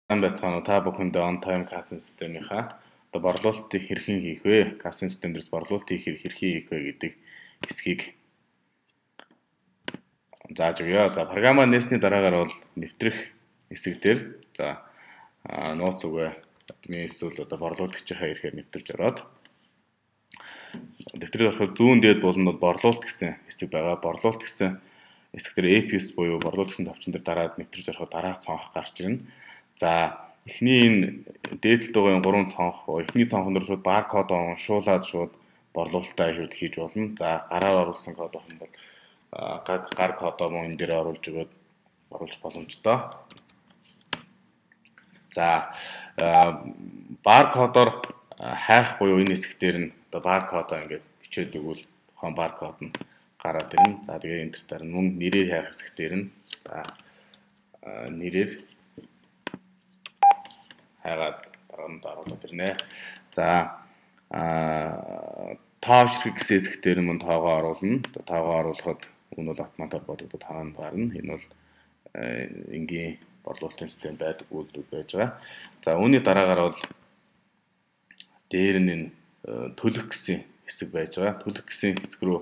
Байцгаана та бүхэндээ on time casting системийнхаа одоо борлуулалтыг хэрхэн хийх вэ? Casting систем дээрс борлуулалт хийхээр хэрхэн хийх вэ гэдэг хэсгийг зааж өгье. За програмаа нээсний дараагаар бол нэвтрэх хэсэг дээр за нууц үгээ админ эсвэл одоо борлуулагчийнхаа ирэхээр нэвтэрж ороод нэвтрээд ороход зүүн дээд болон бол борлуулалт гэсэн хэсэг байгаа. Борлуулалт гэсэн хэсэг дээр APS буюу борлуулалт гэсэн товчон дээр дараад нэвтэрж ороход дараах цонх гарч ирнэ. За эхний энэ дээдлэлд байгаа 3 цонх, эхний цонхон дээр шууд баркод уншуулад шууд борлуулалтаа хийж болно. За гараар оруулсан код болох юм бол гар кодоо мөн энэ дээр оруулж боломжтой. За баркодоор хайх буюу энэ хэсэг дээр нь одоо баркодоо ингээд бичээд өгвөл тухайн баркод нь гараад ирнэ. За тэгээ энтер дараа мөн нэрээр хайх хэсэг дээр нь за нэрээр хайгаад дараа нь оруулаад ирнэ. За тоошрох гэсэн хэсэг дээр мөн тоогоо оруулна. Тоогоо оруулахад энэ бол автоматар бодогдоод хаана гарна. Энэ бол энгийн борлуулалтын систем байдаг үйлдэл байж байгаа. За үүний дараагаар бол дээр нь энэ төлөх гэсэн хэсэг байж байгаа. Төлөх гэсэн хэсэг рүү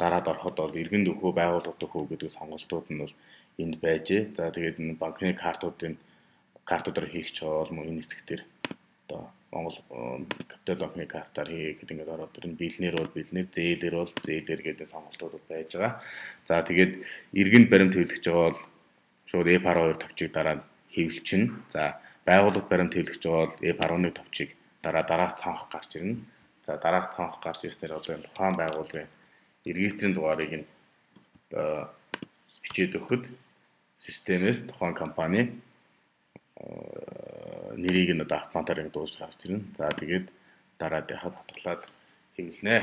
дараад ороход бол иргэн дөхөө байгууллагадах хөө гэдэг сонголтууд нь бол энд байжээ. За тэгээд энэ банкны картуудаар хийх ч бол мөн энэ хэсэг дээр одоо Монгол капитал банкны картаар хийгээд ингээд ороод ирнэ. Бэлнээр бол бэлнээр, зээлэр бол зээлэр гэдэг сонголтууд байж байгаа. За тэгээд иргэнд баримт хэвлэж байгаа бол шууд F12 товчийг дараа хэвлэлчин. За байгууллагад баримт хэвлэж байгаа бол F11 товчийг дараах цонх гарч ирнэ. За дараах цонх гарч ирснээр одоо энэ тухайн байгууллагын регистрийн дугаарыг нь бичээд өгөхөд системээс тухайн компани нэрийг нь одоо автоматар ингэ дуусгаж гарч ирнэ. За тэгээд дараад яхад хатгалаад хэвлэнэ.